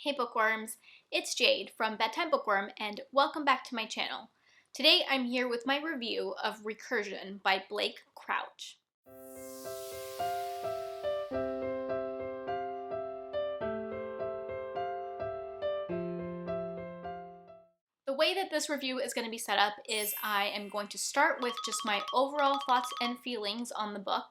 Hey bookworms, it's Jade from Bedtime Bookworm and welcome back to my channel. Today I'm here with my review of Recursion by Blake Crouch. The way that this review is going to be set up is I am going to start with just my overall thoughts and feelings on the book,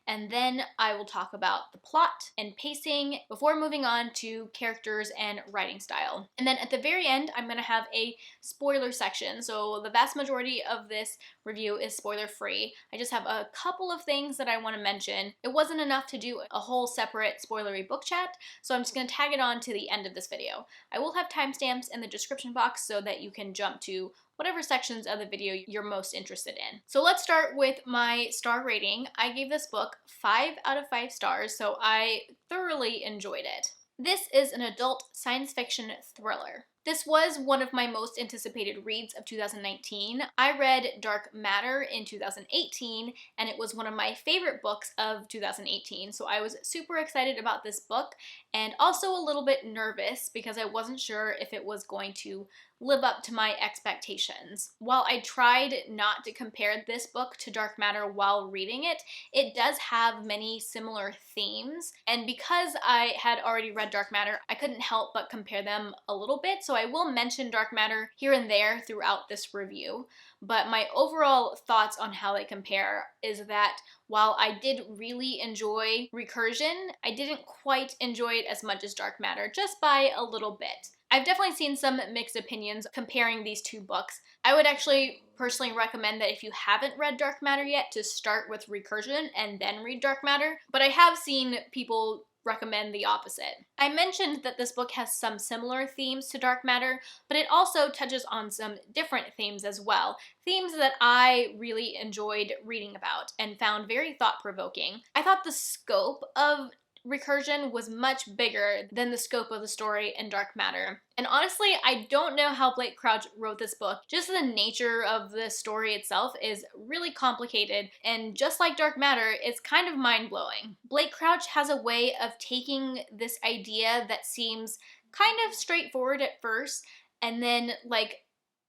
and then I will talk about the plot and pacing before moving on to characters and writing style. And then at the very end, I'm going to have a spoiler section. So the vast majority of this review is spoiler free. I just have a couple of things that I want to mention. It wasn't enough to do a whole separate spoilery book chat, so I'm just going to tag it on to the end of this video. I will have timestamps in the description box so that you can jump to whatever sections of the video you're most interested in. So let's start with my star rating. I gave this book 5 out of 5 stars, so I thoroughly enjoyed it. This is an adult science fiction thriller. This was one of my most anticipated reads of 2019. I read Dark Matter in 2018, and it was one of my favorite books of 2018, so I was super excited about this book and also a little bit nervous because I wasn't sure if it was going to live up to my expectations. While I tried not to compare this book to Dark Matter while reading it, it does have many similar themes, and because I had already read Dark Matter, I couldn't help but compare them a little bit, so I will mention Dark Matter here and there throughout this review. But my overall thoughts on how they compare is that while I did really enjoy Recursion, I didn't quite enjoy it as much as Dark Matter, just by a little bit. I've definitely seen some mixed opinions comparing these two books. I would actually personally recommend that if you haven't read Dark Matter yet, to start with Recursion and then read Dark Matter, but I have seen people recommend the opposite. I mentioned that this book has some similar themes to Dark Matter, but it also touches on some different themes as well. Themes that I really enjoyed reading about and found very thought-provoking. I thought the scope of Recursion was much bigger than the scope of the story in Dark Matter. And honestly, I don't know how Blake Crouch wrote this book. Just the nature of the story itself is really complicated, and just like Dark Matter, it's kind of mind-blowing. Blake Crouch has a way of taking this idea that seems kind of straightforward at first, and then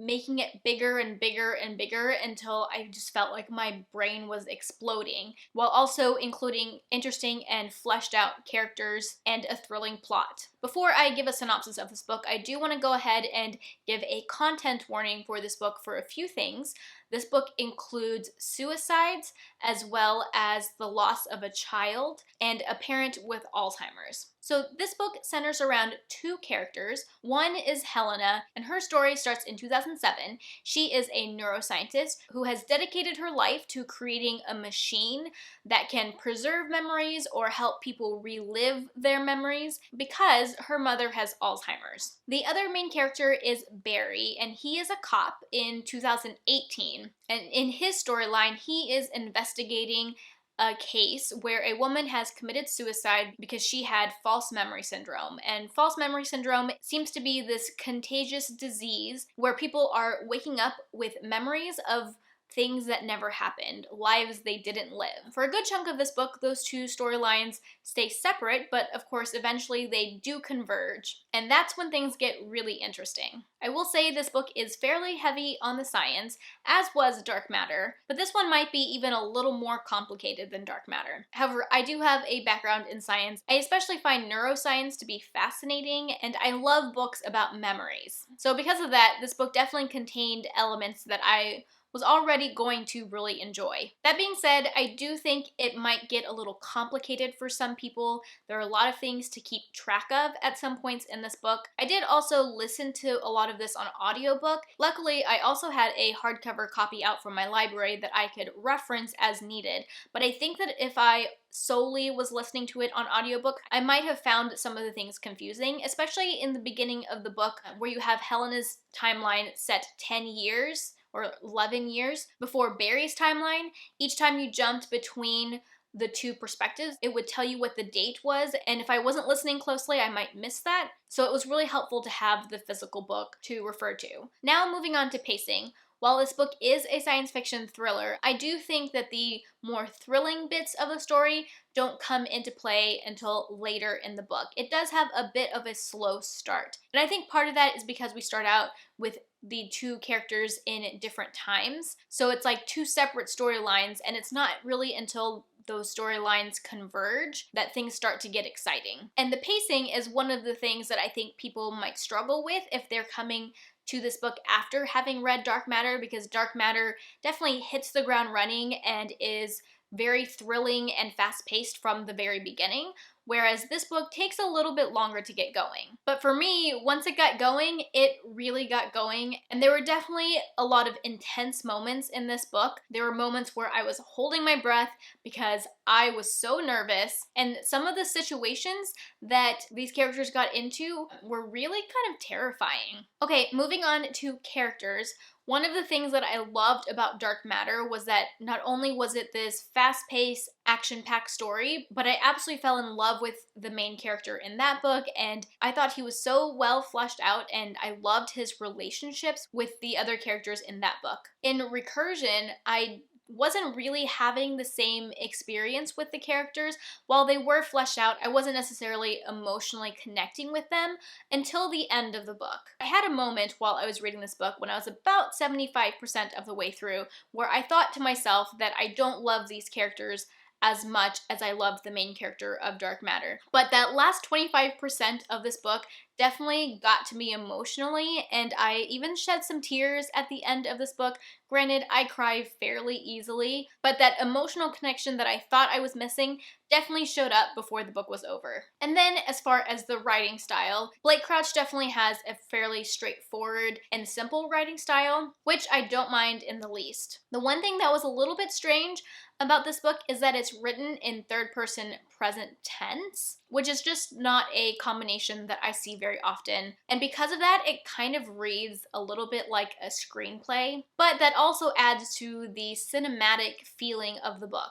making it bigger and bigger and bigger until I just felt like my brain was exploding, while also including interesting and fleshed out characters and a thrilling plot. Before I give a synopsis of this book, I do want to go ahead and give a content warning for this book for a few things. This book includes suicides, as well as the loss of a child and a parent with Alzheimer's. So this book centers around two characters. One is Helena, and her story starts in 2007. She is a neuroscientist who has dedicated her life to creating a machine that can preserve memories or help people relive their memories because her mother has Alzheimer's. The other main character is Barry, and he is a cop in 2018. And in his storyline, he is investigating a case where a woman has committed suicide because she had false memory syndrome. And false memory syndrome seems to be this contagious disease where people are waking up with memories of things that never happened, lives they didn't live. For a good chunk of this book, those two storylines stay separate, but of course eventually they do converge, and that's when things get really interesting. I will say this book is fairly heavy on the science, as was Dark Matter, but this one might be even a little more complicated than Dark Matter. However, I do have a background in science. I especially find neuroscience to be fascinating, and I love books about memories. So because of that, this book definitely contained elements that I was already going to really enjoy. That being said, I do think it might get a little complicated for some people. There are a lot of things to keep track of at some points in this book. I did also listen to a lot of this on audiobook. Luckily, I also had a hardcover copy out from my library that I could reference as needed, but I think that if I solely was listening to it on audiobook, I might have found some of the things confusing, especially in the beginning of the book where you have Helena's timeline set 10 years or 11 years before Barry's timeline. Each time you jumped between the two perspectives, it would tell you what the date was, and if I wasn't listening closely, I might miss that. So it was really helpful to have the physical book to refer to. Now moving on to pacing. while this book is a science fiction thriller, I do think that the more thrilling bits of the story don't come into play until later in the book. It does have a bit of a slow start. And I think part of that is because we start out with the two characters in different times. So it's like two separate storylines, and it's not really until those storylines converge that things start to get exciting. And the pacing is one of the things that I think people might struggle with if they're coming to this book after having read Dark Matter, because Dark Matter definitely hits the ground running and is very thrilling and fast-paced from the very beginning, whereas this book takes a little bit longer to get going. But for me, once it got going, it really got going, and there were definitely a lot of intense moments in this book. There were moments where I was holding my breath because I was so nervous, and some of the situations that these characters got into were really kind of terrifying. Okay, moving on to characters. One of the things that I loved about Dark Matter was that not only was it this fast-paced, action-packed story, but I absolutely fell in love with the main character in that book, and I thought he was so well fleshed out, and I loved his relationships with the other characters in that book. In Recursion, I wasn't really having the same experience with the characters. While they were fleshed out, I wasn't necessarily emotionally connecting with them until the end of the book. I had a moment while I was reading this book when I was about 75% of the way through where I thought to myself that I don't love these characters as much as I loved the main character of Dark Matter. But that last 25% of this book definitely got to me emotionally, and I even shed some tears at the end of this book. Granted, I cry fairly easily, but that emotional connection that I thought I was missing definitely showed up before the book was over. And then as far as the writing style, Blake Crouch definitely has a fairly straightforward and simple writing style, which I don't mind in the least. The one thing that was a little bit strange about this book is that it's written in third-person present tense, which is just not a combination that I see very often. And because of that, it kind of reads a little bit like a screenplay, but that also adds to the cinematic feeling of the book.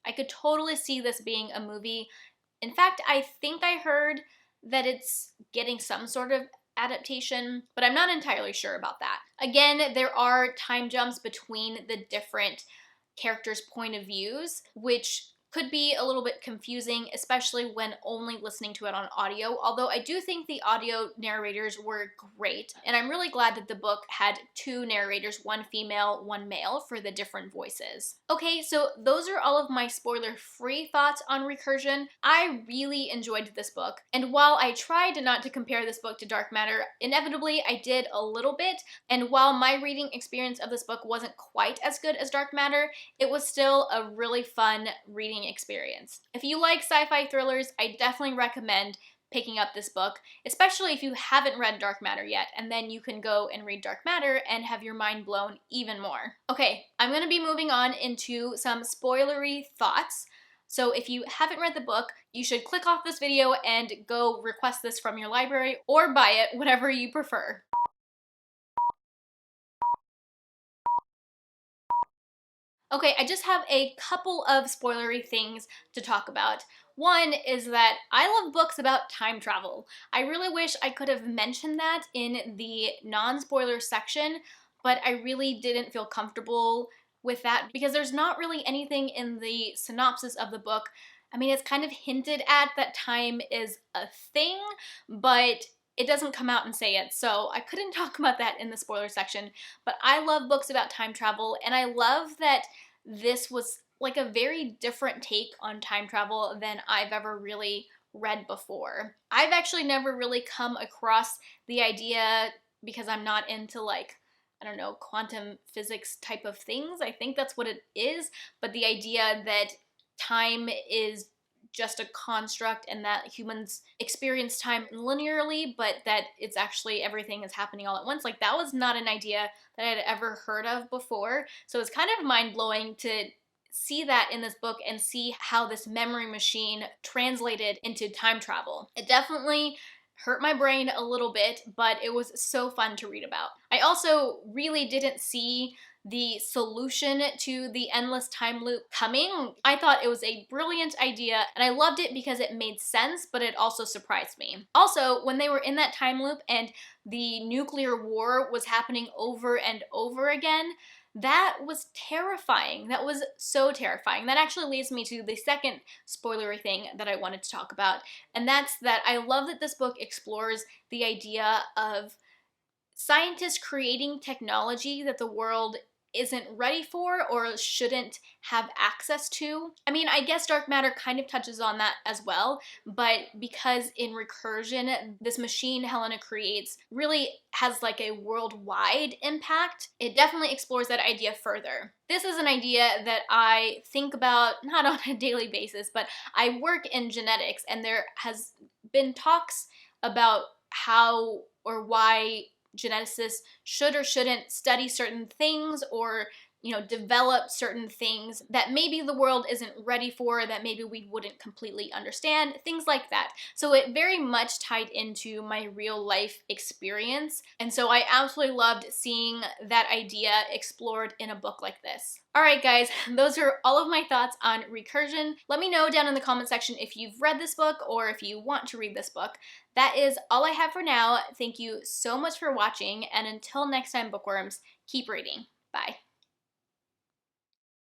I could totally see this being a movie. In fact, I think I heard that it's getting some sort of adaptation, but I'm not entirely sure about that. Again, there are time jumps between the different characters' point of views, which could be a little bit confusing, especially when only listening to it on audio, although I do think the audio narrators were great, and I'm really glad that the book had two narrators, one female, one male, for the different voices. Okay, so those are all of my spoiler-free thoughts on Recursion. I really enjoyed this book, and while I tried not to compare this book to Dark Matter, inevitably I did a little bit, and while my reading experience of this book wasn't quite as good as Dark Matter, it was still a really fun reading experience. If you like sci-fi thrillers, I definitely recommend picking up this book, especially if you haven't read Dark Matter yet, and then you can go and read Dark Matter and have your mind blown even more. Okay, I'm going to be moving on into some spoilery thoughts. So if you haven't read the book, you should click off this video and go request this from your library or buy it, whatever you prefer. Okay, I just have a couple of spoilery things to talk about. One is that I love books about time travel. I really wish I could have mentioned that in the non-spoiler section, but I really didn't feel comfortable with that because there's not really anything in the synopsis of the book. I mean, it's kind of hinted at that time is a thing, but it doesn't come out and say it, so I couldn't talk about that in the spoiler section. But I love books about time travel, and I love that this was like a very different take on time travel than I've ever really read before. I've actually never really come across the idea, because I'm not into, like, I don't know, quantum physics type of things. I think that's what it is, but the idea that time is just a construct and that humans experience time linearly, but that it's actually everything is happening all at once. Like, that was not an idea that I'd ever heard of before. So it's kind of mind-blowing to see that in this book and see how this memory machine translated into time travel. It definitely hurt my brain a little bit, but it was so fun to read about. I also really didn't see the solution to the endless time loop coming. I thought it was a brilliant idea, and I loved it because it made sense, but it also surprised me. Also, when they were in that time loop and the nuclear war was happening over and over again, that was terrifying. That was so terrifying. That actually leads me to the second spoilery thing that I wanted to talk about, and that's that I love that this book explores the idea of scientists creating technology that the world isn't ready for or shouldn't have access to. I mean, I guess dark matter kind of touches on that as well, but because in Recursion, this machine Helena creates really has like a worldwide impact, it definitely explores that idea further. This is an idea that I think about not on a daily basis, but I work in genetics, and there has been talks about how or why geneticists should or shouldn't study certain things, or develop certain things that maybe the world isn't ready for, that maybe we wouldn't completely understand, things like that. So it very much tied into my real life experience, and so I absolutely loved seeing that idea explored in a book like this. Alright guys, those are all of my thoughts on Recursion. Let me know down in the comment section if you've read this book or if you want to read this book. That is all I have for now. Thank you so much for watching, and until next time, bookworms, keep reading. Bye.